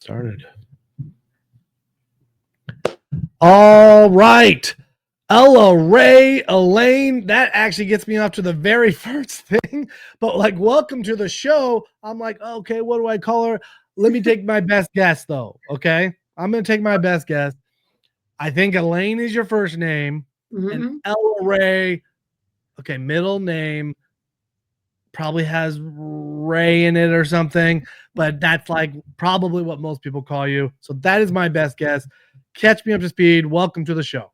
Started. All right. Ella Ray Elaine. That actually gets me off to the very first thing. But like, welcome to the show. I'm like, okay, what do I call her? Let me take my best guess, though. Okay. I'm going to take my best guess. I think Elaine is your first name. And Mm-hmm. Ella Ray, okay, middle name probably has Ray in it or something, but that's like probably what most people call you. So that is my best guess. Catch me up to speed. Welcome to the show.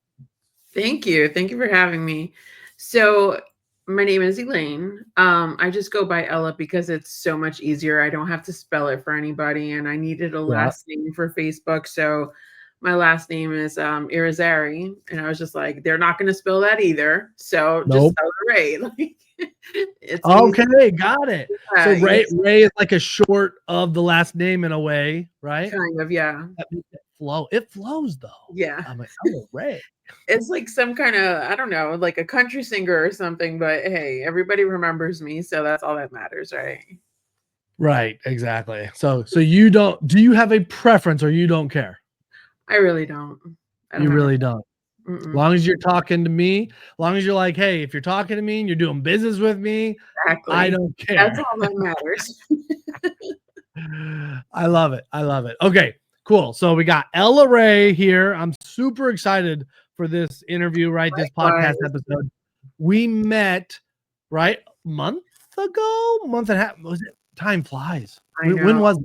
Thank you. Thank you for having me. So, my name is Elaine. I just go by Ella because it's so much easier. I don't have to spell it for anybody, and I needed a Yeah. last name for Facebook. So, my last name is Irizarry, and I was just like, they're not going to spell that either. So, just Nope. Ella Ray. Like, it's easy. Okay, got it. So Ray Yes, Ray is like a short of the last name in a way, right? kind of. Yeah. That makes it flow. It flows though. Yeah. I'm like, oh Ray. It's like some kind of, I don't know, like a country singer or something, but hey, everybody remembers me, so that's all that matters, right? Right, exactly. So you don't do you have a preference or you don't care? I really don't. I don't You have a really don't. As mm-mm, long as you're talking to me, as long as you're like, hey, if you're talking to me and you're doing business with me, I exactly. don't That's care. all that matters. I love it. I love it. Okay, cool. So we got Ella Ray here. I'm super excited for this interview, right? This podcast Likewise. episode. We met, right, month ago, month and a half. Was it? Time flies. I When know. was it?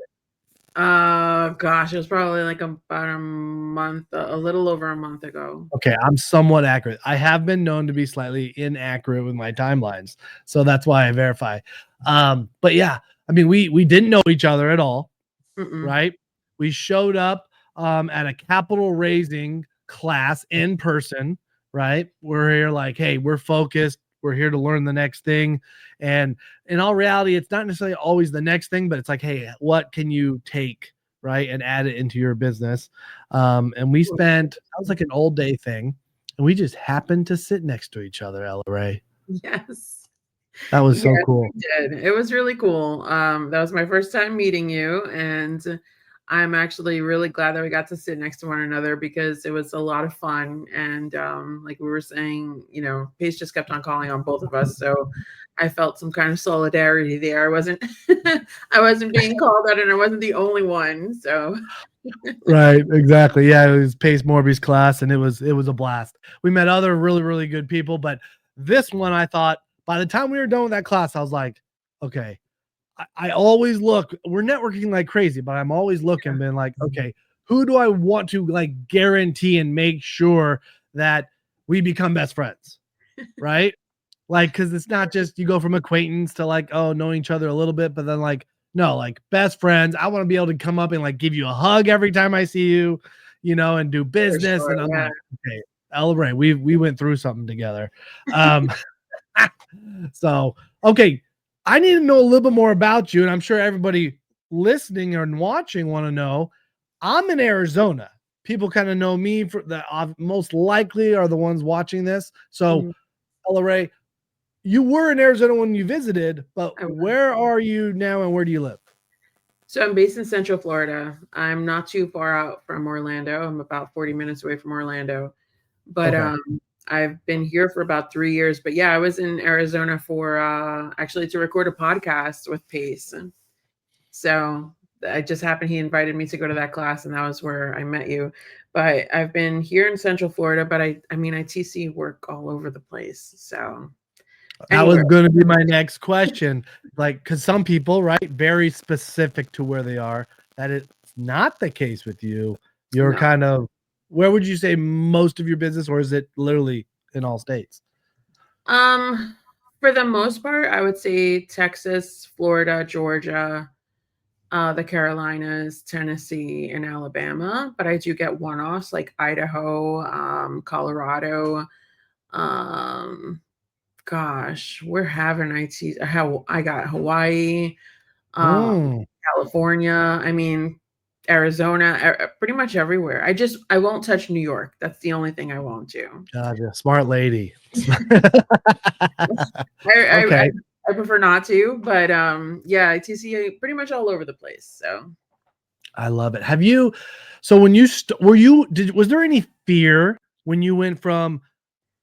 Gosh, it was probably like about a month, a little over a month ago. Okay, I'm somewhat accurate. I have been known to be slightly inaccurate with my timelines, so that's why I verify. But yeah, I mean, we didn't know each other at all, Mm-mm. right? We showed up at a capital raising class in person, right? We're here like, hey, we're focused. We're here to learn the next thing. And in all reality, it's not necessarily always the next thing, but it's like, hey, what can you take, right? And add it into your business. And we spent, that was like an all day thing. And we just happened to sit next to each other, Ella Ray. Yes. That was Yes, so we cool. did. It was really cool. That was my first time meeting you, and I'm actually really glad that we got to sit next to one another because it was a lot of fun. And like we were saying, Pace just kept on calling on both of us, so I felt some kind of solidarity there. I wasn't, I wasn't being called out, and I wasn't the only one. So Right, exactly. Yeah, it was Pace Morby's class, and it was a blast. We met other really really good people, but this one I thought by the time we were done with that class, I was like, okay. I always look. We're networking like crazy, but I'm always looking, being like, okay, who do I want to like guarantee and make sure that we become best friends, right? Like, because it's not just you go from acquaintance to like, oh, knowing each other a little bit, but then like, no, like best friends. I want to be able to come up and like give you a hug every time I see you, and do for business. sure, And I'm yeah. like, okay, Ella Ray, we went through something together. Um, so okay, I need to know a little bit more about you, and I'm sure everybody listening and watching want to know. I'm in Arizona. People kind of know me for the most likely are the ones watching this. So, Mhm. Ella Ray, you were in Arizona when you visited, but I was. where are you now and where do you live? So I'm based in Central Florida. I'm not too far out from Orlando. I'm about 40 minutes away from Orlando. But Okay. I've been here for about 3 years. But yeah, I was in Arizona for actually to record a podcast with Pace. And so I just happened he invited me to go to that class, and that was where I met you. But I've been here in Central Florida, but I mean I TC work all over the place. So That was anywhere. going to be my next question. Like, because some people, right, very specific to where they are. That it's not the case with you. You're No. kind of, where would you say most of your business, or is it literally in all states? Um for the most part, I would say Texas, Florida, Georgia, the Carolinas, Tennessee, and Alabama. But I do get one-offs like Idaho, Colorado. Um, Gosh, where haven't I got Hawaii, um, Mm, California. I mean, Arizona, pretty much everywhere. I won't touch New York. That's the only thing I won't do. gotcha. Smart lady. I I, I Okay. I prefer not to, but yeah, I TC pretty much all over the place. So I love it. Have you so when you were you did was there any fear when you went from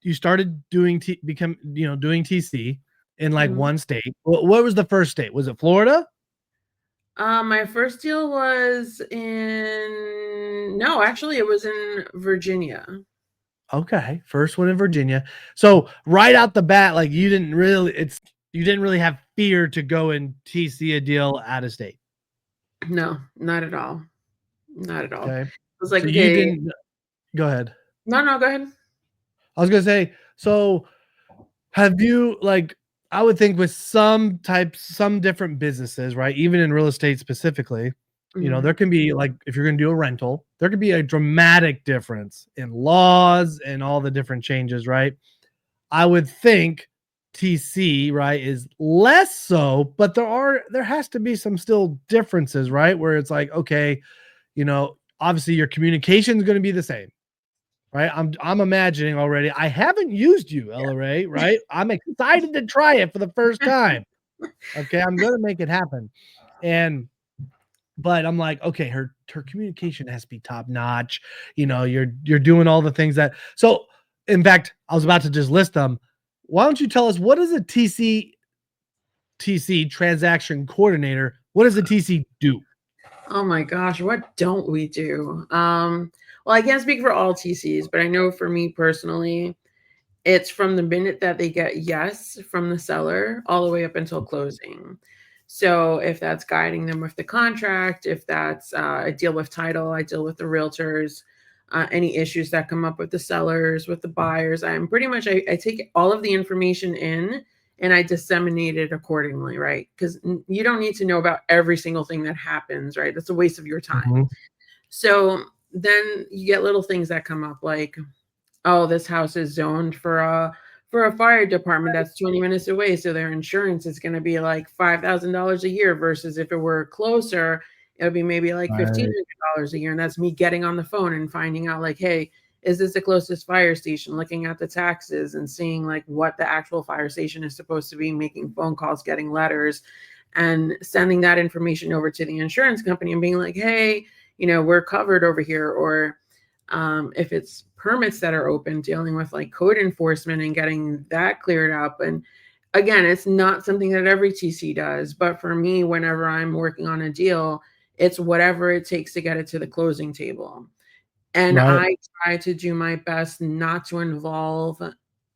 you started doing doing TC in like Mhm. one state? What was the first state? Was it Florida? My first deal was in no, actually, it was in Virginia. Okay, first one in Virginia. So right out the bat, like you didn't really have fear to go and TC a deal out of state. No, not at all. Not at all. Okay. I was like, So you "Okay." didn't go ahead. No, no, go ahead. I was gonna say, so have you like I would think with some different businesses, right? Even in real estate specifically, Mhm. there can be like if you're gonna do a rental, there could be a dramatic difference in laws and all the different changes, right? I would think TC, right, is less so, but there has to be some still differences, right? Where it's like, okay, obviously your communication is going to be the same, right? I'm imagining already. I haven't used you, LRA, right? I'm excited to try it for the first time. Okay, I'm gonna make it happen. And but I'm like, okay, her communication has to be top notch. You're doing all the things that so in fact, I was about to just list them. Why don't you tell us what is a TC transaction coordinator? What does a TC do? Oh my gosh, what don't we do? Well, I can't speak for all TCs, but I know for me personally, it's from the minute that they get yes from the seller all the way up until closing. So if that's guiding them with the contract, if that's I deal with title, I deal with the realtors, any issues that come up with the sellers, with the buyers, I'm pretty much I take all of the information in and I disseminate it accordingly, right? Because you don't need to know about every single thing that happens, right? That's a waste of your time. Mhm. So then you get little things that come up like, oh, this house is zoned for a fire department that's 20 minutes away, so their insurance is going to be like $5,000 a year versus if it were closer, it would be maybe like Right, $1,500 a year. And that's me getting on the phone and finding out like, hey, is this the closest fire station? Looking at the taxes and seeing like what the actual fire station is supposed to be, making phone calls, getting letters, and sending that information over to the insurance company and being like, hey, we're covered over here. Or if it's permits that are open, dealing with like code enforcement and getting that cleared up. And again, it's not something that every TC does, but for me, whenever I'm working on a deal, it's whatever it takes to get it to the closing table. And right, I try to do my best not to involve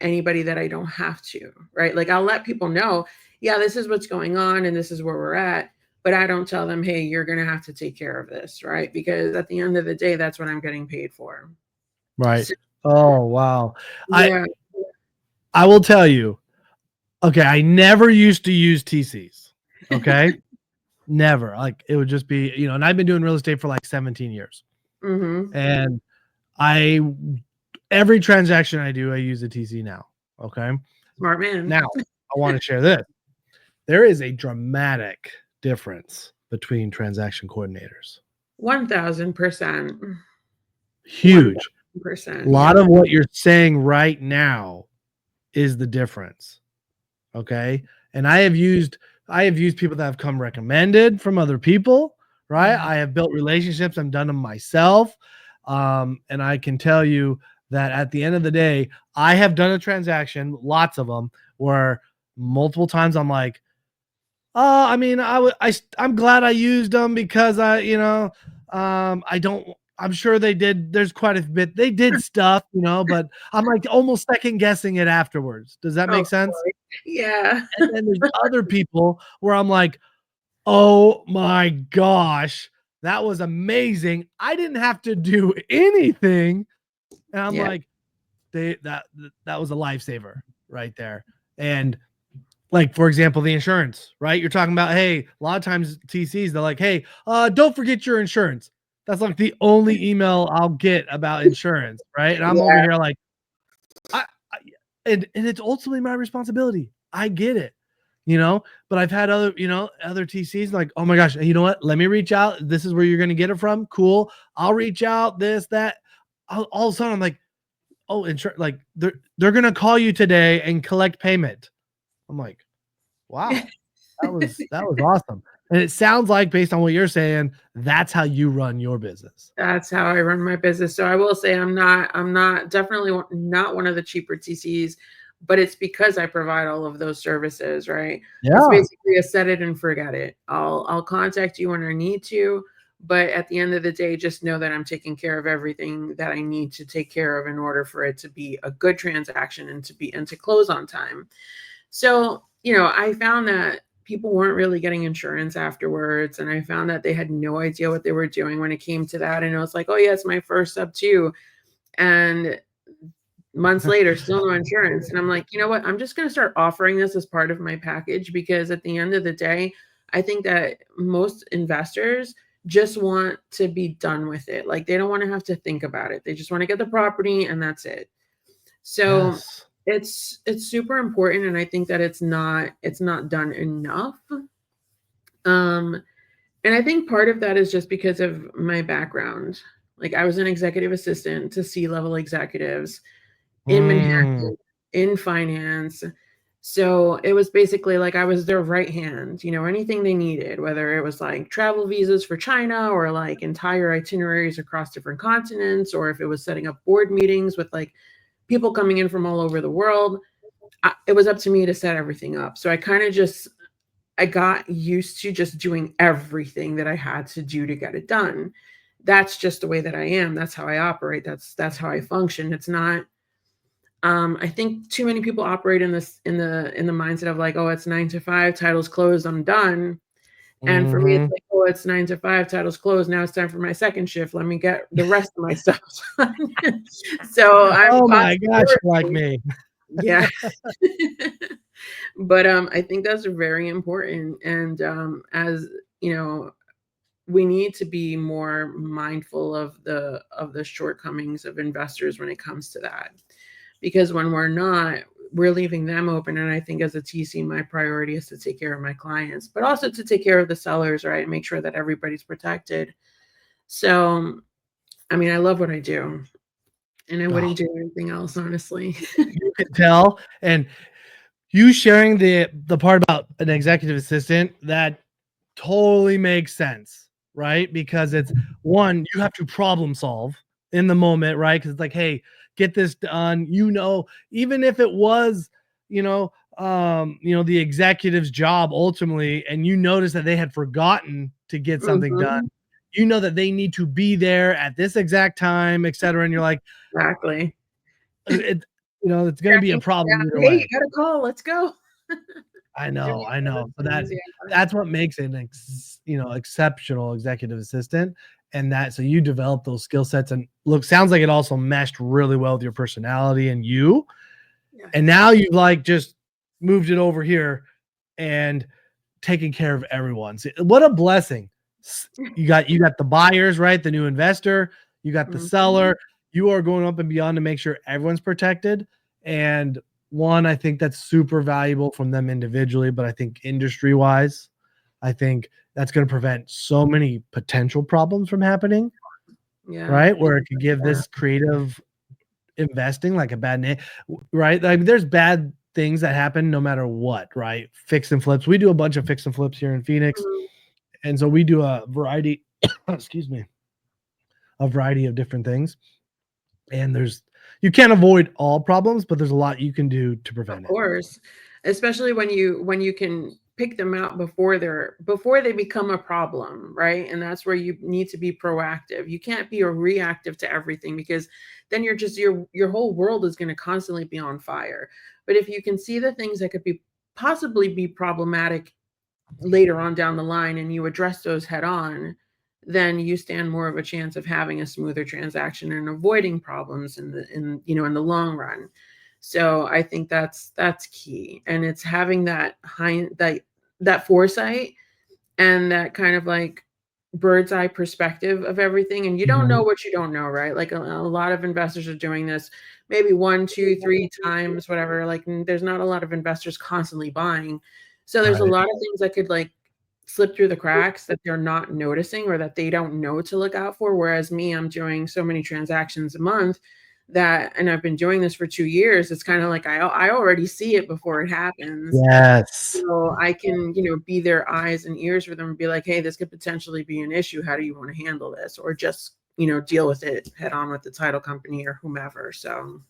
anybody that I don't have to, right? Like I'll let people know, yeah, this is what's going on and this is where we're at. But I don't tell them, hey, you're going to have to take care of this, right? Because at the end of the day, that's what I'm getting paid for. right. So, Oh, wow. I yeah. I will tell you. Okay, I never used to use TCs. Okay? Never. Like it would just be, and I've been doing real estate for like 17 years. Hmm. And I every transaction I do, I use a TC now. Okay. Smart man. Now, I want to share this. There is a dramatic difference between transaction coordinators. 1000%. Huge. A 1000%. lot Yeah. of what you're saying right now is the difference. Okay. And I have used people that have come recommended from other people, right? Mhm. I have built relationships. I've done them myself. And I can tell you that at the end of the day, I have done a transaction, lots of them, where multiple times I'm like, oh, I mean, I'm glad I used them because I don't. I'm sure they did. There's quite a bit. They did stuff, but I'm like almost second guessing it afterwards. Does that Of make sense? course. Yeah. And then there's other people where I'm like, oh my gosh, that was amazing. I didn't have to do anything. And I'm Yeah. like, that was a lifesaver right there. And like for example, the insurance, right? You're talking about, hey, a lot of times TCs, they're like, hey, don't forget your insurance. That's like the only email I'll get about insurance, right? And I'm over Yeah. here like, I and it's ultimately my responsibility. I get it, but I've had other TCs like, oh my gosh, you know what? Let me reach out. This is where you're gonna get it from. Cool. I'll reach out. This, that. All of a sudden, I'm like, oh, insurance. Like they're gonna call you today and collect payment. I'm like, wow, that was awesome. And it sounds like, based on what you're saying, that's how you run your business. That's how I run my business. So I will say I'm not definitely not one of the cheaper TCs, but it's because I provide all of those services, right? It's Yeah. basically a set it and forget it. I'll contact you when I need to, but at the end of the day, just know that I'm taking care of everything that I need to take care of in order for it to be a good transaction and to close on time. So, I found that people weren't really getting insurance afterwards. And I found that they had no idea what they were doing when it came to that. And it was like, oh, yeah, it's my first sub too. And months later, still no insurance. And I'm like, you know what? I'm just going to start offering this as part of my package because at the end of the day, I think that most investors just want to be done with it. Like they don't want to have to think about it. They just want to get the property and that's it. So Yes. it's super important, and I think that it's not done enough. Um, and I think part of that is just because of my background. Like I was an executive assistant to C-level executives in Mm. Manhattan in finance. So it was basically like I was their right hand, anything they needed, whether it was like travel visas for China or like entire itineraries across different continents, or if it was setting up board meetings with like people coming in from all over the world. It was up to me to set everything up. So I got used to just doing everything that I had to do to get it done. That's just the way that I am. That's how I operate. That's how I function. It's not I think too many people operate in the mindset of like, oh, it's 9 to 5, title's closed, I'm done. And for me, it's Mhm. like, oh, it's 9 to 5, title's closed. Now it's time for my second shift. Let me get the rest of my stuff done. So I'm Oh my constantly gosh, you're like working. me. Yeah. But I think that's very important. And as you know, we need to be more mindful of the shortcomings of investors when it comes to that. Because when we're not, we're leaving them open. And I think as a TC, my priority is to take care of my clients, but also to take care of the sellers, right? And make sure that everybody's protected. So, I mean, I love what I do, and I Oh, wouldn't do anything else, honestly. you can tell. And you sharing the part about an executive assistant, that totally makes sense, right? Because it's one, you have to problem solve in the moment, right? Because it's like, hey, get this done. Even if it was, the executive's job ultimately, and you notice that they had forgotten to get something done, Mhm. that they need to be there at this exact time, et cetera. And you're like, Exactly. it, it's going to be a Tracking problem down, either "Hey, you way. got a call, let's go." I Doing know, I one of know. those But things, yeah. that's what makes an exceptional executive assistant, and so you develop those skill sets, and look, sounds like it also meshed really well with your personality and you. And Yes. now you've like just moved it over here and taking care of everyone. See, what a blessing. You got the buyers, right? The new investor, you got the Mhm. seller. You are going up and beyond to make sure everyone's protected. And one, I think that's super valuable from them individually, but I think industry wise, I think that's going to prevent so many potential problems from happening, Yeah. right? Where it could give Yeah. this creative investing like a bad name, right? I mean, there's bad things that happen no matter what, right? Fix and flips. We do a bunch of fix and flips here in Phoenix, Mhm. and so we do a variety, excuse me, a variety of different things. And you can't avoid all problems, but there's a lot you can do to Of prevent it. course. Especially when you can pick them out before they become a problem, right? And that's where you need to be proactive. You can't be a reactive to everything because then your whole world is going to constantly be on fire. But if you can see the things that could be possibly be problematic later on down the line and you address those head on, then you stand more of a chance of having a smoother transaction and avoiding problems in the long run. So I think that's key. And it's having that foresight and that kind of like bird's eye perspective of everything. And you don't know Mhm. what you don't know, right? Like a lot of investors are doing this maybe one, two, three times, whatever. Like there's not a lot of investors constantly buying. So there's a Right. lot of things that could like slip through the cracks that they're not noticing or that they don't know to look out for. Whereas me, I'm doing so many transactions a month. that, and I've been doing this for 2 years, it's kind of like I already see it before it happens. Yes. So I can, be their eyes and ears for them and be like, hey, this could potentially be an issue. How do you want to handle this? Or just, deal with it head on with the title company or whomever. So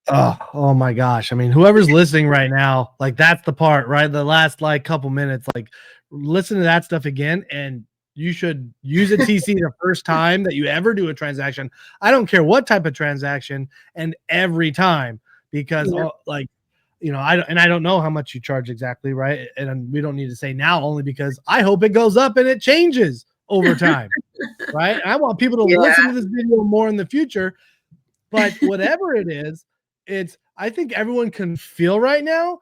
Oh my gosh. I mean, whoever's listening right now, like that's the part, right? The last like couple minutes, like listen to that stuff again, and you should use a TC the first time that you ever do a transaction. I don't care what type of transaction, and every time, because yeah. I don't know how much you charge exactly, right? And we don't need to say now, only because I hope it goes up and it changes over time, right? And I want people to Yeah. listen to this video more in the future. But whatever it is, I think everyone can feel right now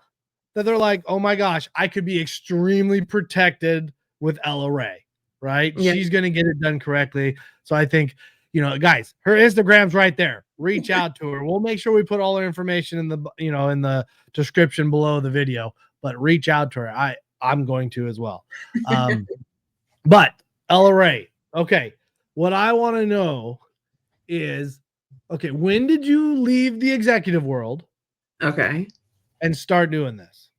that they're like, oh my gosh, I could be extremely protected with Ella Ray, right? Yeah. She's gonna get it done correctly. So I think, guys, her Instagram's right there. Reach out to her. We'll make sure we put all her information in the description below the video, but reach out to her. I'm going to as well. But Ella Ray, okay. What I want to know is, okay, when did you leave the executive world Okay. and start doing this?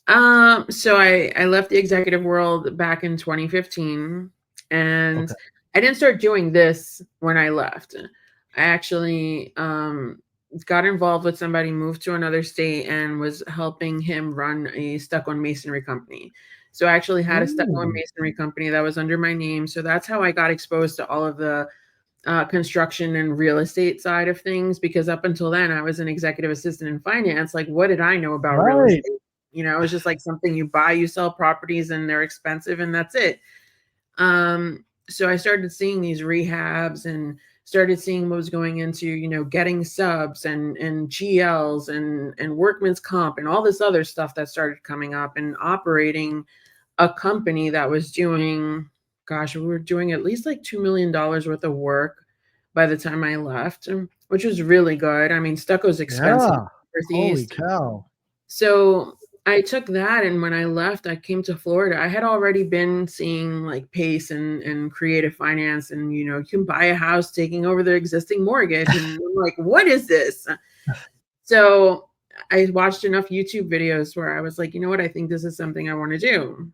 So I left the executive world back in 2015, and Okay. I didn't start doing this when I left. I actually got involved with somebody, moved to another state, and was helping him run a stucco masonry company. So I actually had a stucco Ooh. masonry company that was under my name. So that's how I got exposed to all of the construction and real estate side of things, because up until then I was an executive assistant in finance. Like, what did I know about real Right. estate? It's just like something you buy, you sell properties, and they're expensive, and that's it. So I started seeing these rehabs and started seeing what was going into, getting subs and GLs and workman's comp and all this other stuff that started coming up, and operating a company that was doing, gosh, we were doing at least like $2 million worth of work by the time I left, which was really good. I mean, stucco's expensive in Yeah. the Holy Northeast. cow. So I took that, and when I left, I came to Florida. I had already been seeing like PACE and creative finance, and you can buy a house taking over their existing mortgage. And I'm like, what is this? So I watched enough YouTube videos where I was like, you know what? I think this is something I want to do.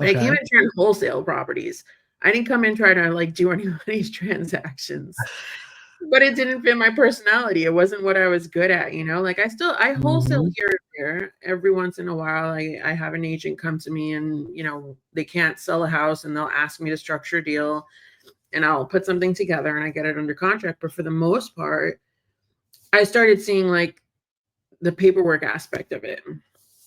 I came Okay. in trying to wholesale properties. I didn't come in trying to like do anybody's transactions, but it didn't fit my personality. It wasn't what I was good at, Like I wholesale Mhm. here and there. Every once in a while, I have an agent come to me, and they can't sell a house, and they'll ask me to structure a deal, and I'll put something together and I get it under contract. But for the most part, I started seeing like the paperwork aspect of it.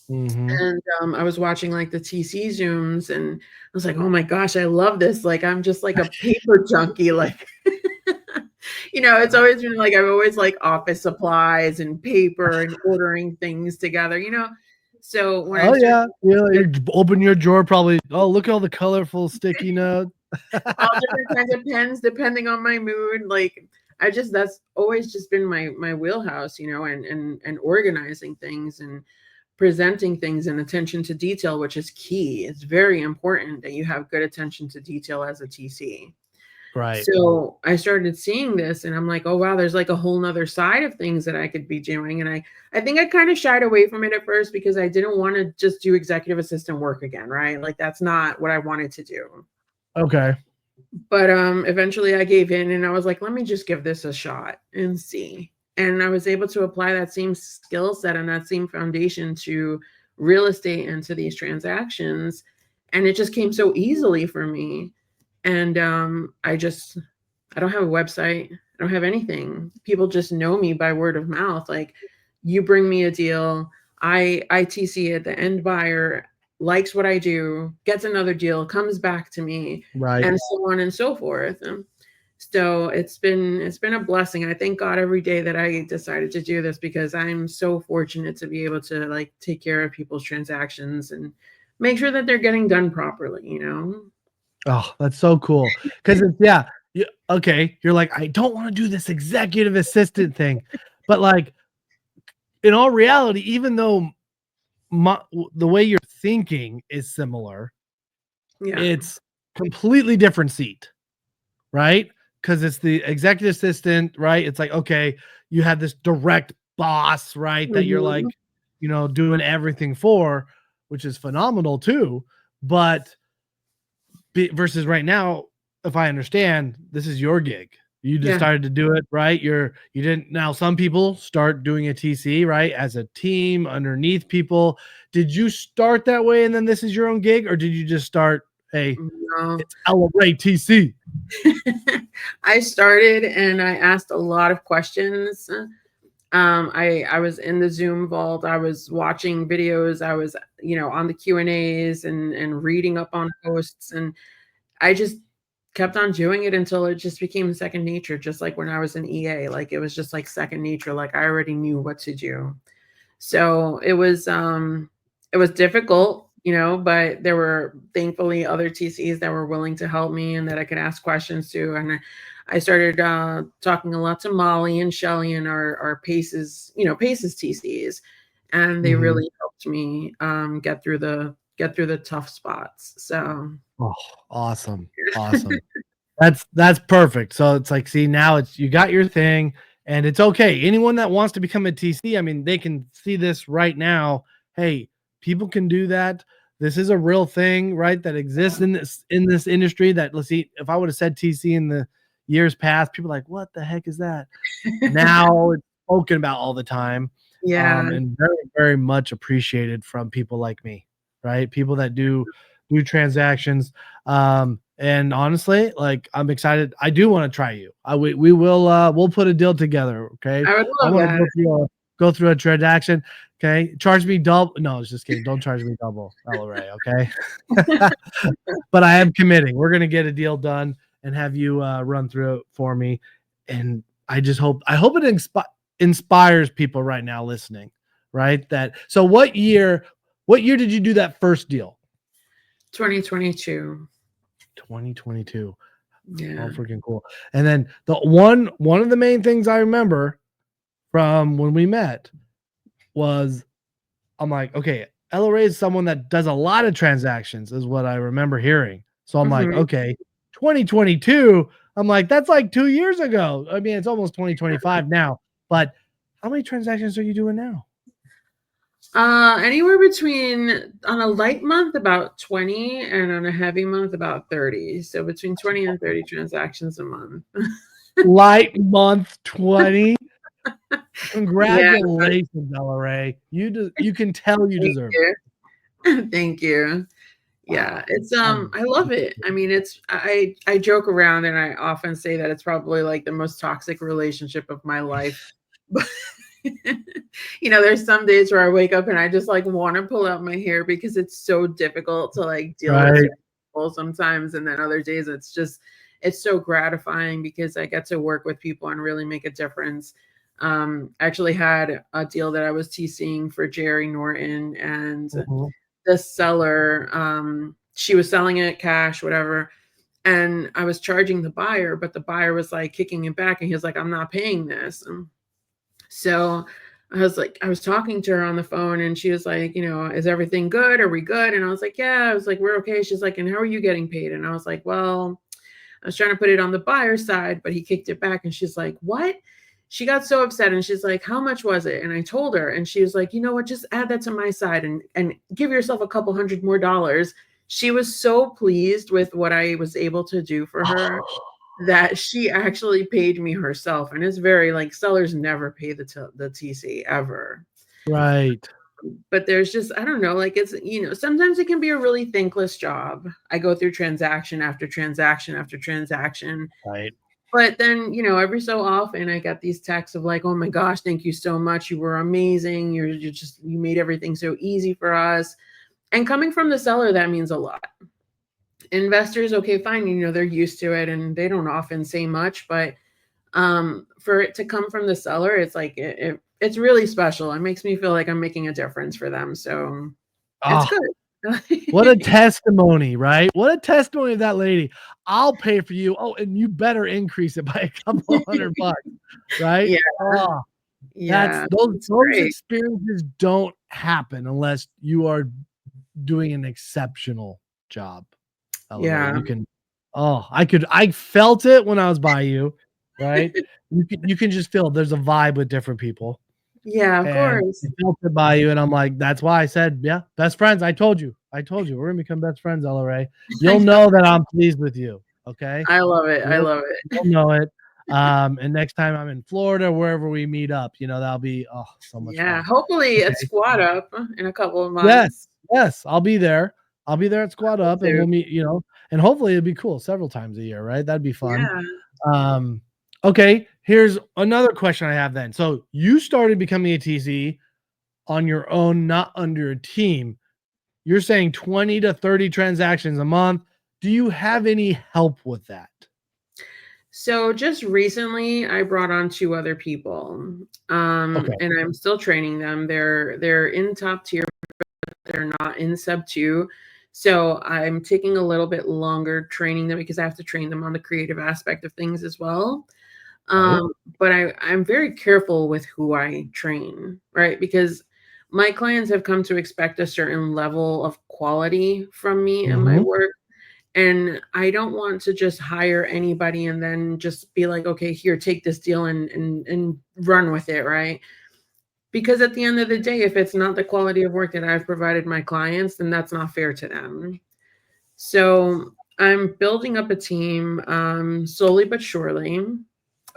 Mhm. And I was watching like the TC Zooms, and I was like, oh my gosh, I love this. Like, I'm just like a paper junkie. Like, it's always been like, I've always like office supplies and paper and ordering things together. So when I Oh started yeah. You open your drawer, probably. Oh, look at all the colorful sticky notes. all different kinds of pens, depending on my mood, like that's always just been my wheelhouse, and organizing things and presenting things and attention to detail, which is key. It's very important that you have good attention to detail as a TC. Right. So I started seeing this, and I'm like, oh wow, there's like a whole nother side of things that I could be doing. And I think I kind of shied away from it at first because I didn't want to just do executive assistant work again, right? Like that's not what I wanted to do. Okay. But eventually I gave in, and I was like, let me just give this a shot and see. And I was able to apply that same skill set and that same foundation to real estate and to these transactions. And it just came so easily for me. And I don't have a website. I don't have anything. People just know me by word of mouth. Like, you bring me a deal, I TC it, the end buyer likes what I do, gets another deal, comes back to me, Right. and so on and so forth. So it's been a blessing. I thank God every day that I decided to do this, because I'm so fortunate to be able to like take care of people's transactions and make sure that they're getting done properly. Oh, that's so cool. Because yeah, okay. You're like, I don't want to do this executive assistant thing, but like in all reality, even though the way you're thinking is similar, Yeah. it's completely different seat, right? because it's the executive assistant, right? It's like, okay, you have this direct boss, right? That you're like, Mhm. doing everything for, which is phenomenal too. But versus right now, if I understand, this is your gig. You just Yeah. started to do it, right? You didn't. Now some people start doing a TC, right, as a team underneath people. Did you start that way and then this is your own gig, or did you just start, hey, No. it's Ella Ray TC? I started and I asked a lot of questions. I was in the Zoom vault. I was watching videos. I was, on the Q&As and reading up on posts, and I just kept on doing it until it just became second nature, just like when I was in EA. Like, it was just like second nature. Like, I already knew what to do. So it was difficult, but there were thankfully other TCs that were willing to help me and that I could ask questions to. And I started talking a lot to Molly and Shelly and our Paces, Paces TCs, and they Mhm. really helped me get through the tough spots. So Oh, awesome. Awesome. That's perfect. So it's like, see, now it's you got your thing and it's okay. Anyone that wants to become a TC, I mean, they can see this right now. Hey, people can do that. This is a real thing, right? That exists in this industry. That, let's see, if I would have said TC in the years past, people are like, what the heck is that? Now it's spoken about all the time, yeah, and very, very much appreciated from people like me, right? People that do transactions. And honestly, like, I'm excited. I do want to try you. We will we'll put a deal together. Okay. I would I love want to that. go through a transaction. Okay. Charge me double. No, I was just kidding. Don't charge me double, LRA. Okay. But I am committing. We're gonna get a deal done and have you run through it for me. And I hope it inspires people right now listening. Right. That so what year did you do that first deal? 2022. 2022. Oh, Yeah. freaking cool. And then one of the main things I remember from when we met was, I'm like, okay, LRA is someone that does a lot of transactions, is what I remember hearing. So I'm like, Mhm. okay, 2022. I'm like, that's like 2 years ago. I mean, it's almost 2025 now. But how many transactions are you doing now? Anywhere between, on a light month, about 20, and on a heavy month, about 30. So between 20 and 30 transactions a month. Light month 20. Yeah, Congratulations, LRA. You can tell you thank deserve it. you. Thank you. Yeah, Wow. it's I'm I love it. I mean, I joke around and I often say that it's probably like the most toxic relationship of my life. But there's some days where I wake up and I just like want to pull out my hair because it's so difficult to like deal with right. certain people sometimes, and then other days it's so gratifying because I get to work with people and really make a difference. I actually had a deal that I was TCing for Jerry Norton, and Mhm. the seller, she was selling it cash, whatever, and I was charging the buyer, but the buyer was like kicking it back, and he was like, I'm not paying this. So I was talking to her on the phone, and she was like, is everything good? Are we good? And I was like, yeah. I was like, we're okay. She's like, and how are you getting paid? And I was like, well, I was trying to put it on the buyer's side, but he kicked it back. And she's like, what? She got so upset, and she's like, how much was it? And I told her, and she was like, you know what, just add that to my side and give yourself a couple hundred more dollars. She was so pleased with what I was able to do for her that she actually paid me herself. And it's very like, sellers never pay the TC ever. Right. But there's just, I don't know, like, it's, sometimes it can be a really thankless job. I go through transaction after transaction after transaction, Right. but then, every so often I get these texts of like, oh my gosh, thank you so much. You were amazing. You made everything so easy for us. And coming from the seller, that means a lot. Investors, okay, fine, they're used to it and they don't often say much, but for it to come from the seller, it's like it's really special. It makes me feel like I'm making a difference for them. So it's Oh, good. what a testimony, right? What a testimony of that lady. I'll pay for you. Oh, and you better increase it by a couple $100, right? Yeah, Oh, that's yeah, those it's those great. experiences don't happen unless you are doing an exceptional job, LRA. Yeah. You can. Oh, I felt it when I was by you, right? You can just feel there's a vibe with different people, Yeah, of and course. I felt it by you, and I'm like, that's why I said, yeah, best friends. I told you, we're gonna become best friends, LRA. I You'll know. know that I'm pleased with you, okay? I love it. I You'll love it. you'll know it. And next time I'm in Florida, wherever we meet up, that'll be so much Yeah, fun. hopefully at Okay. Squad Up in a couple of Yes, months. yes, I'll be there. I'll be there at Squad Me Up, and too. we'll meet, and hopefully it'd be cool several times a year, right? That'd be fun. Yeah. Um, okay, here's another question I have then. So you started becoming a TC on your own, not under a team. You're saying 20 to 30 transactions a month. Do you have any help with that? So just recently I brought on 2 other people. Okay. And I'm still training them. They're in top tier, but they're not in sub 2. So I'm taking a little bit longer training them because I have to train them on the creative aspect of things as well. Right. But I'm very careful with who I train, right? Because my clients have come to expect a certain level of quality from me and my Mm-hmm. work. And I don't want to just hire anybody and then just be like, okay, here, take this deal and run with it, right? Because at the end of the day, if it's not the quality of work that I've provided my clients, then that's not fair to them. So I'm building up a team slowly but surely.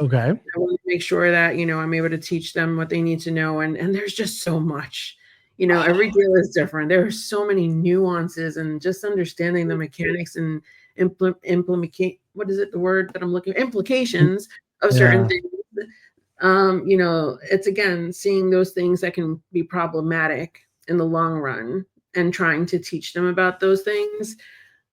Okay. I want to make sure that, I'm able to teach them what they need to know. And there's just so much. Every deal is different. There are so many nuances and just understanding the mechanics and implement what is it, the word that I'm looking implications of certain Yeah. things. It's again seeing those things that can be problematic in the long run and trying to teach them about those things.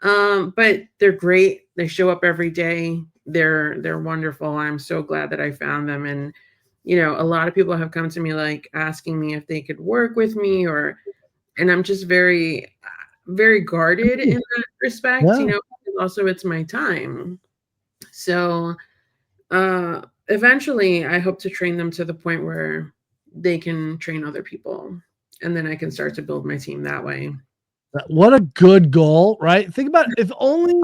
But they're great. They show up every day. They're wonderful. I'm so glad that I found them. And a lot of people have come to me like asking me if they could work with me and I'm just very very guarded in that respect, Yeah. because also it's my time. So eventually I hope to train them to the point where they can train other people and then I can start to build my team that way. What a good goal, right? Think about it. If only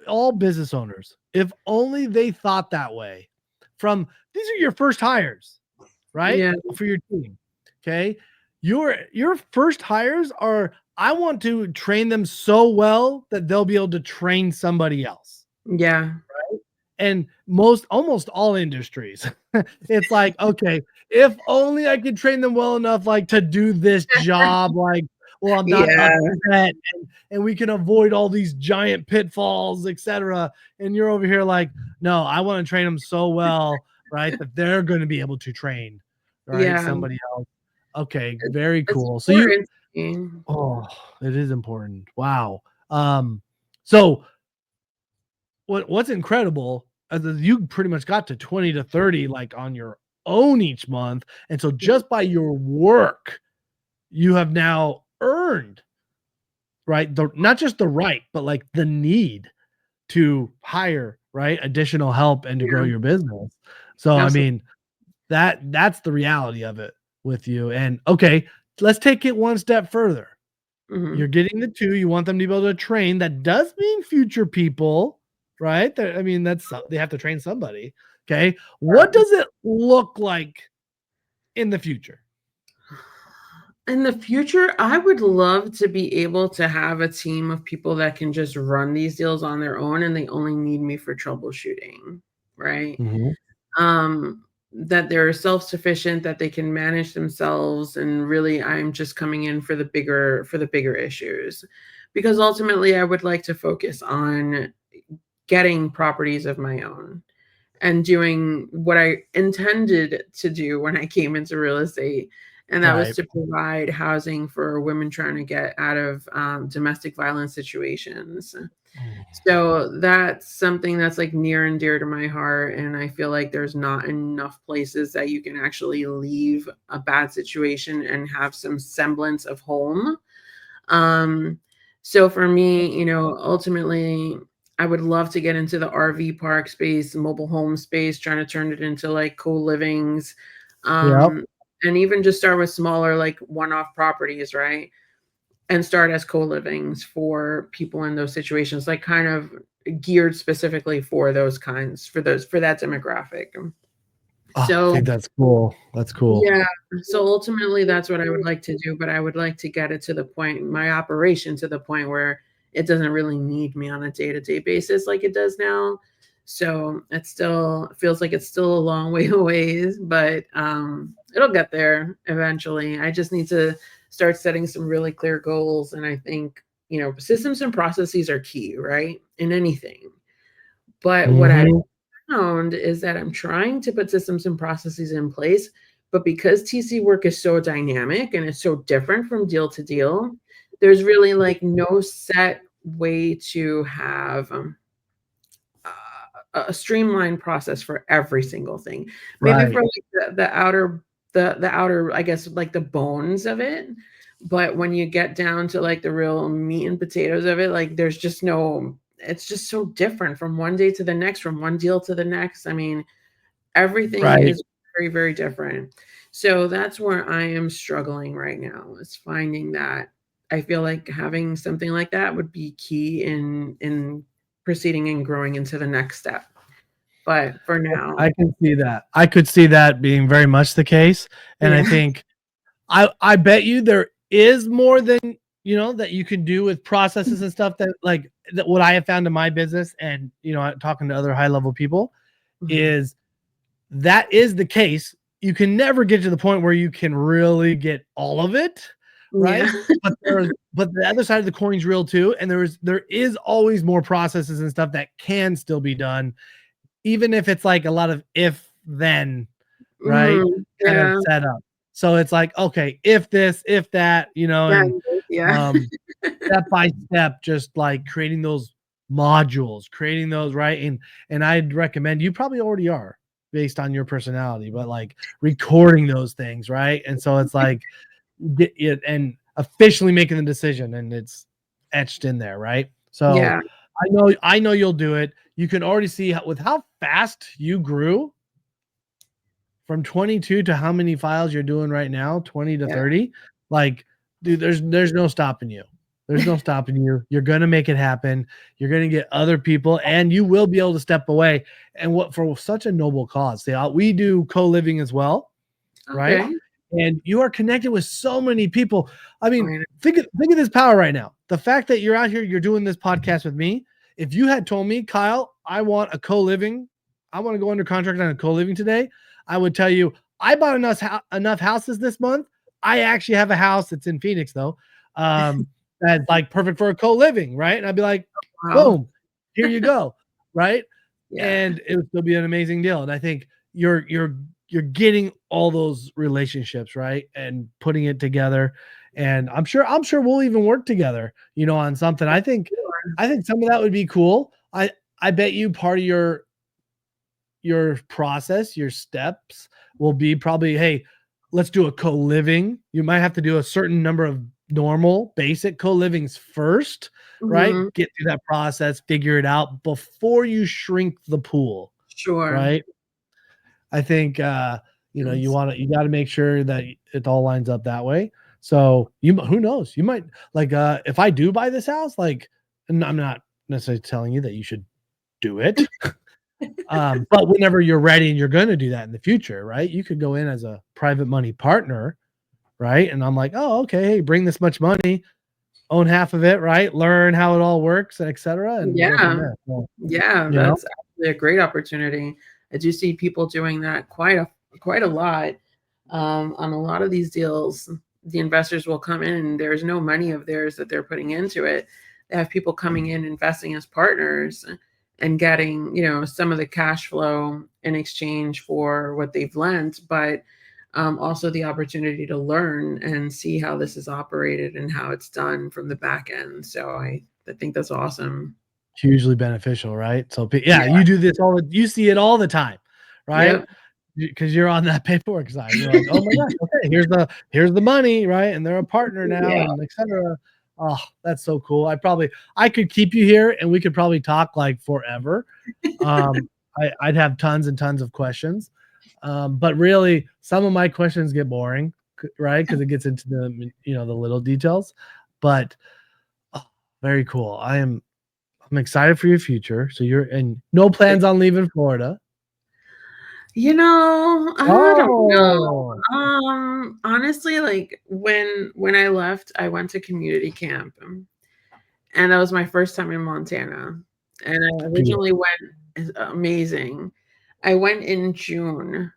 all business owners, if only they thought that way. These are your first hires, right? Yeah. For your team. Okay. Your first hires are, I want to train them so well that they'll be able to train somebody else. Yeah. And almost all industries, it's like, okay, if only I could train them well enough, like to do this job, like, well, I'm not Yeah. upset, and we can avoid all these giant pitfalls, etc. And you're over here like, no, I want to train them so well, right, that they're going to be able to train, right, Yeah. somebody else. Okay, It's very it's cool. So important to me. oh, it is important. Wow. So what's incredible is you pretty much got to 20 to 30 like on your own each month. And so just by your work, you have now earned, right? Not just the right, but like the need to hire, right? Additional help and to grow Yeah, your business. So I absolutely. mean, that's the reality of it with you. And okay, let's take it one step further. You're Mhm. getting the 2, you want them to be able to train. That does mean future people, right? I mean, they have to train somebody. Okay. What Yeah. does it look like in the future? In the future, I would love to be able to have a team of people that can just run these deals on their own and they only need me for troubleshooting, right? Mhm. That they're self-sufficient, that they can manage themselves, and really I'm just coming in for the bigger issues. Because ultimately I would like to focus on getting properties of my own and doing what I intended to do when I came into real estate. And that was Right. to provide housing for women trying to get out of domestic violence situations. Mm. So that's something that's like near and dear to my heart. And I feel like there's not enough places that you can actually leave a bad situation and have some semblance of home. Um, so for me, ultimately, I would love to get into the RV park space, mobile home space, trying to turn it into like co-livings, Yep. and even just start with smaller, like one-off properties, right? and start as co-livings for people in those situations, like kind of geared specifically for those kinds, for that demographic. Oh, I So think that's cool. That's cool. yeah, so ultimately that's what I would like to do, but I would like to get it to the point, my operation to the point where it doesn't really need me on a day-to-day basis like it does now. So it still feels like it's still a long way away, but it'll get there eventually. I just need to start setting some really clear goals, and I think, systems and processes are key, right? In anything. But what I Hmm. found is that I'm trying to put systems and processes in place, but because TC work is so dynamic and it's so different from deal to deal, there's really like no set way to have a streamlined process for every single thing. Maybe for Right. like the outer, I guess, like the bones of it. But when you get down to like the real meat and potatoes of it, like there's just no, it's just so different from one day to the next, from one deal to the next. I mean, everything Right. is very, very different. So that's where I am struggling right now, is finding that. I feel like having something like that would be key in proceeding and growing into the next step. But for now, I can see that. I could see that being very much the case. And I yeah. think I bet you there is more than that you can do with processes and stuff that like that what I have found in my business and talking to other high level people Mhm. is that is the case. You can never get to the point where you can really get all of it, Yeah. right? But the other side of the coin's real too, and there is always more processes and stuff that can still be done, even if it's like a lot of if then, right? Kind of Yeah. set up. So it's like, okay, if this, if that, and Kind of, yeah. um step by step, just like creating those modules, creating those, right? And I'd recommend, you probably already are based on your personality, but like recording those things, right? And so it's like get it and officially making the decision, and it's etched in there, right? So Yeah. I know you'll do it. You can already see with how fast you grew from 22 to how many files you're doing right now, 20 to Yeah. 30. Like, dude, there's no stopping you. There's no stopping you. You're gonna make it happen. You're gonna get other people, and you will be able to step away. And what for such a noble cause. See, we do co-living as well, right? Okay. And you are connected with so many people. I mean, Right. think of this power right now. The fact that you're out here, you're doing this podcast with me. If you had told me, Kyle, I want a co-living, I want to go under contract on a co-living today, I would tell you, I bought enough houses this month. I actually have a house that's in Phoenix though, that's like perfect for a co-living, right? And I'd be like, Wow. boom, here you go, right? Yeah. And it would still be an amazing deal. And I think you're getting all those relationships, right? And putting it together. And I'm sure we'll even work together, on something. I think some of that would be cool. I bet you part of your process, your steps will be probably, hey, let's do a co-living. You might have to do a certain number of normal basic co-livings first, right? Mhm. Get through that process, figure it out before you shrink the pool, Sure. right? I think Yes. you got to make sure that it all lines up that way. So who knows? You might like if I do buy this house, like, and I'm not necessarily telling you that you should do it. But whenever you're ready and you're going to do that in the future, right? You could go in as a private money partner, right? And I'm like, oh, okay, hey, bring this much money, own half of it, right? Learn how it all works, and et cetera, and go from Yeah. there. So, Yeah, you know, that's actually a great opportunity. I do see people doing that quite a lot. On a lot of these deals, the investors will come in and there's no money of theirs that they're putting into it. They have people coming in investing as partners and getting, some of the cash flow in exchange for what they've lent, but also the opportunity to learn and see how this is operated and how it's done from the back end. So I think that's awesome. hugely beneficial, right? So, yeah, Yeah. you do this you see it all the time, right? Yep. Because you're on that paperwork side. You're like, oh my gosh, okay, here's the money, right? And they're a partner now, Yeah. and et cetera. Oh, that's so cool. I could keep you here and we could probably talk like forever. Um, I'd have tons and tons of questions. But really some of my questions get boring, right? Because it gets into the little details. But oh, very cool. I'm excited for your future. So you're and no plans on leaving Florida. I don't know. Oh, Honestly, like when I left, I went to community camp, and that was my first time in Montana. And I beautiful. originally went it's amazing. I went in June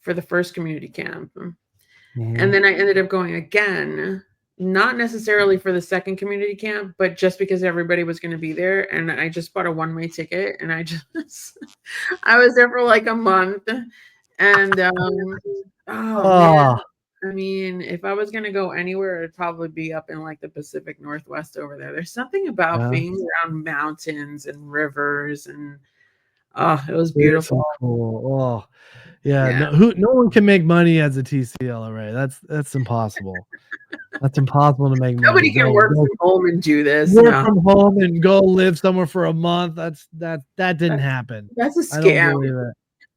for the first community camp. And Mhm. then I ended up going again, not necessarily for the second community camp, but just because everybody was going to be there. And I just bought a one-way ticket and I just, I was there for like a month. And, oh man, Oh, I mean, if I was going to go anywhere, it'd probably be up in like the Pacific Northwest over there. There's something about yeah, being around mountains and rivers and, oh, it was it is beautiful. so cool. Oh, yeah. Yeah. No one can make money as a TCLRA. That's impossible. That's impossible to make money. Nobody can work Go from home and do this. work No, from home and go live somewhere for a month. That didn't that, happen. that's a I don't scam. believe it.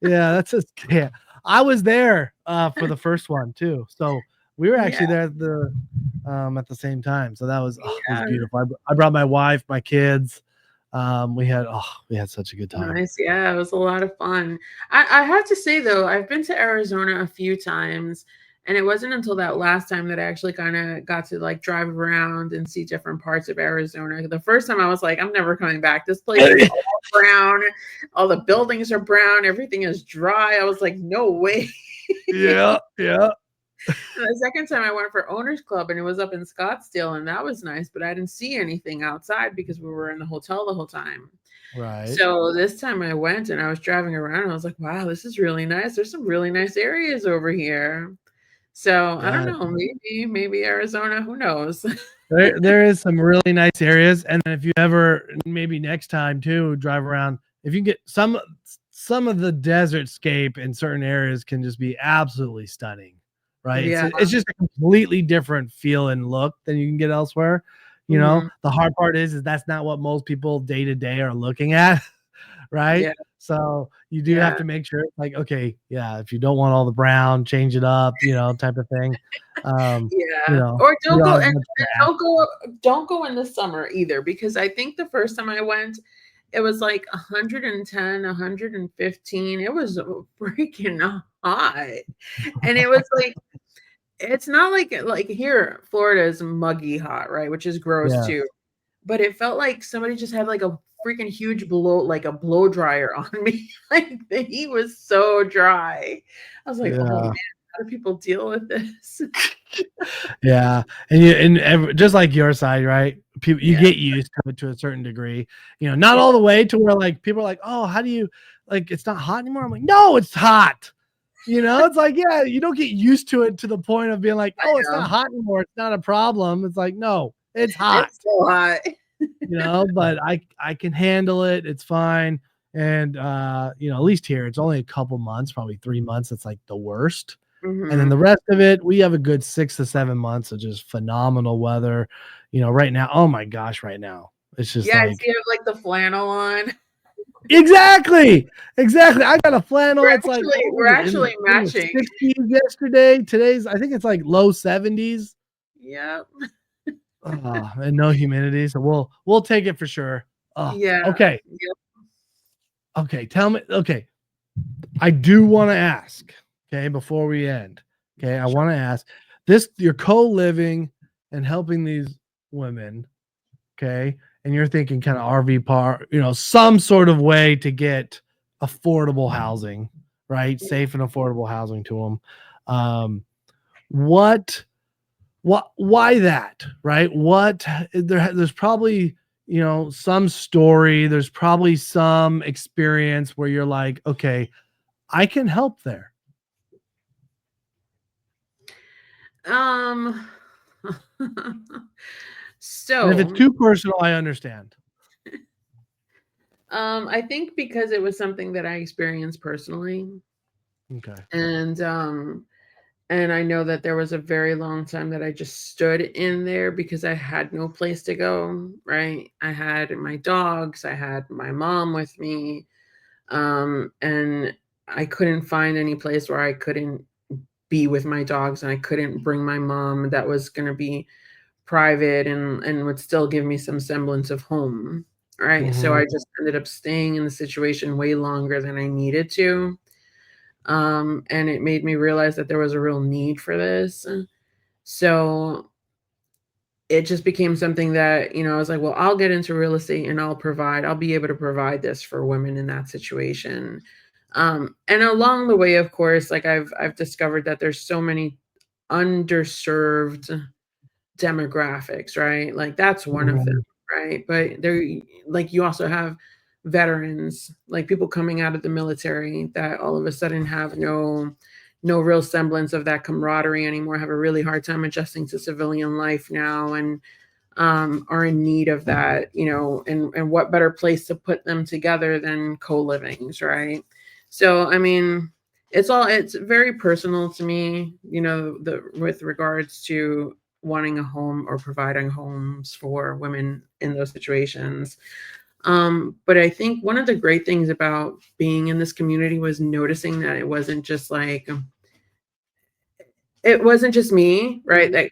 Yeah, that's a scam. I was there for the first one too. So we were Yeah. actually there at the same time. So that was it was Yeah. beautiful. I brought my wife, my kids. We had such a good time. Nice. Yeah, it was a lot of fun. I have to say though, I've been to Arizona a few times, and it wasn't until that last time that I actually kind of got to like drive around and see different parts of Arizona. The first time I was like, I'm never coming back. This place is all brown, all the buildings are brown, everything is dry. I was like, no way. Yeah, yeah. And the second time I went for Owners Club and it was up in Scottsdale and that was nice, but I didn't see anything outside because we were in the hotel the whole time. Right. So this time I went and I was driving around and I was like, wow, this is really nice. There's some really nice areas over here. So I don't Yeah. know, maybe Arizona, who knows? There is some really nice areas, and if you ever maybe next time too drive around, if you can get some of the desert scape in certain areas can just be absolutely stunning, right? Yeah. It's just a completely different feel and look than you can get elsewhere. Hmm. The hard part is that's not what most people day to day are looking at, right? Yeah. So you do have Yeah. to make sure, like, okay, yeah, if you don't want all the brown, change it up, type of thing. Um, Yeah. Or you don't don't go have as and much grass. don't go in the summer either because I think the first time I went it was like 110, 115. It was freaking hot. And it was like it's not like here, Florida is muggy hot, right? Which is gross Yeah. too. But it felt like somebody just had like a freaking huge blow dryer on me. Like the heat was so dry. I was like, oh man, Yeah. how do people deal with this? Yeah. Just like your side, right? People you Yeah, get used to it to a certain degree. Not all the way to where like people are like, "Oh, how do you like it's not hot anymore?" I'm like, "No, it's hot." It's like, yeah, you don't get used to it to the point of being like, I "Oh, it's not know. hot anymore. It's not a problem." It's like, "No, it's hot." It's so hot. But I can handle it. It's fine. And at least here it's only a couple months, probably 3 months. It's like the worst. And then the Mhm. rest of it, we have a good 6 to 7 months of just phenomenal weather. Right now, oh my gosh, right now. It's just Yeah, I see like you have like the flannel on. exactly. Exactly. I got a flannel. It's like, what We're was it actually in the matching. 60s yesterday? Today's I think it's like low 70s. Yep. And no humidity. So we'll take it for sure. Oh, Yeah. okay. Yep. Okay. Tell me. Okay. I do want to ask, okay, before we end. Okay, I Sure. want to ask this you're co-living and helping these women, okay? And you're thinking kind of RV park, some sort of way to get affordable housing, right? Yeah. Safe and affordable housing to them. Um, what why that, right? There's probably some story, there's probably some experience where you're like, okay, I can help there. Um And if it's so too personal, I understand. I think because it was something that I experienced personally, Okay. and I know that there was a very long time that I just stood in there because I had no place to go, right? I had my dogs, I had my mom with me, and I couldn't find any place where I couldn't be with my dogs and I couldn't bring my mom that was going to be private and would still give me some semblance of home, right? So Mhm. I just ended up staying in the situation way longer than I needed to. And it made me realize that there was a real need for this. So it just became something that, I was like, well, I'll get into real estate and I'll be able to provide this for women in that situation. And along the way, of course, like I've discovered that there's so many underserved demographics, right? Like that's one of them, Mhm. right? But there, like you also have veterans, like people coming out of the military that all of a sudden have no real semblance of that camaraderie anymore, have a really hard time adjusting to civilian life now, and are in need of that, and what better place to put them together than co-livings, right? So, I mean, it's very personal to me, with regards to wanting a home or providing homes for women in those situations. But I think one of the great things about being in this community was noticing that it wasn't just me, right?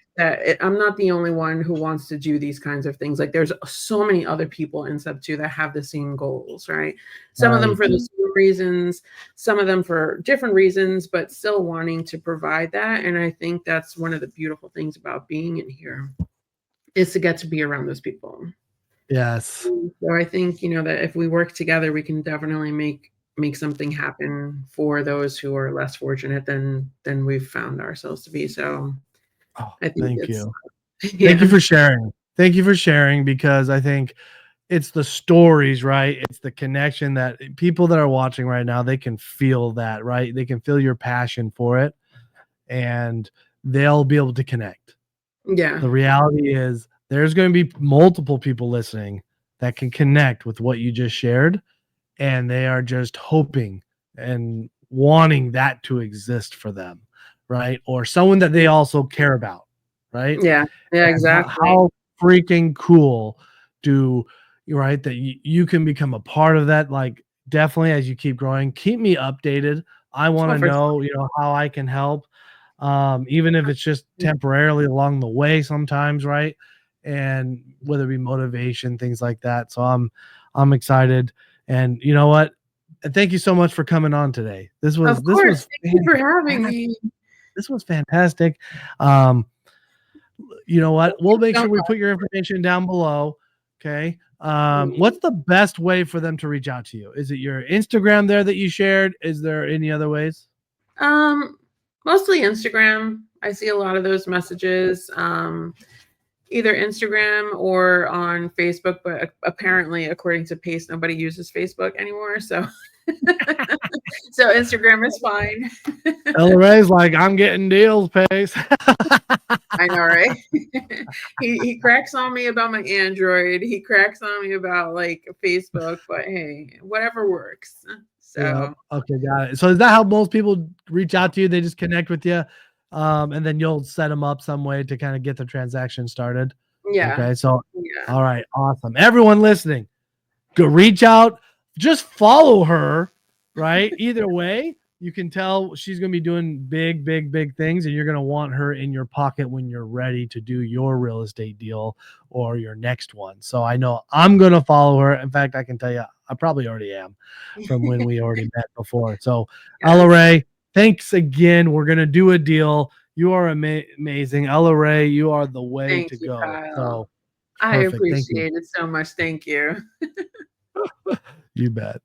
I'm not the only one who wants to do these kinds of things. Like there's so many other people in sub two that have the same goals, right? Some of them Right. for the same reasons, some of them for different reasons, but still wanting to provide that. And I think that's one of the beautiful things about being in here is to get to be around those people. Yes. So I think, that if we work together, we can definitely make something happen for those who are less fortunate than we've found ourselves to be. So Oh, I think thank it's you. Thank you yeah. for sharing. Thank you for sharing because I think it's the stories, right? It's the connection that people that are watching right now, they can feel that, right? They can feel your passion for it and they'll be able to connect. Yeah. The reality is there's going to be multiple people listening that can connect with what you just shared and they are just hoping and wanting that to exist for them, right? Or someone that they also care about, right? Yeah. Yeah, And exactly. how freaking cool do right that you can become a part of that. Like definitely as you keep growing, keep me updated. I want Oh, to for know, how I can help. Even if it's just sure. temporarily along the way sometimes, right? And whether it be motivation, things like that. So I'm excited. And you know what? Thank you so much for coming on today. This Of was this course. was Thank you for having fantastic. me. This was fantastic. Um, you know what? Thank We'll you make so sure we much. put your information down below. Okay. Mhm. What's the best way for them to reach out to you? Is it your Instagram there that you shared? Is there any other ways? Um, Mostly Instagram. I see a lot of those messages. Either Instagram or on Facebook, but apparently, according to Pace, nobody uses Facebook anymore. So, so Instagram is fine. Ella Ray's like, I'm getting deals, Pace. I know, right? He cracks on me about my Android. He cracks on me about like Facebook, but hey, whatever works. Yep. So Okay, got it. So is that how most people reach out to you? They just connect with you, and then you'll set them up some way to kind of get the transaction started. yeah, Okay. So, yeah. all right, awesome. Everyone listening, go reach out, just follow her, right? Either way, you can tell she's going to be doing big, big, big things, and you're going to want her in your pocket when you're ready to do your real estate deal or your next one. So I know I'm going to follow her. In fact, I can tell you, I probably already am from when we already met before. So, Ella Yes. Ray, thanks again. We're going to do a deal. You are amazing. Ella Ray, you are the way Thank to you, go. Kyle. So, I perfect. Thank you. appreciate it so much. Thank you. You bet.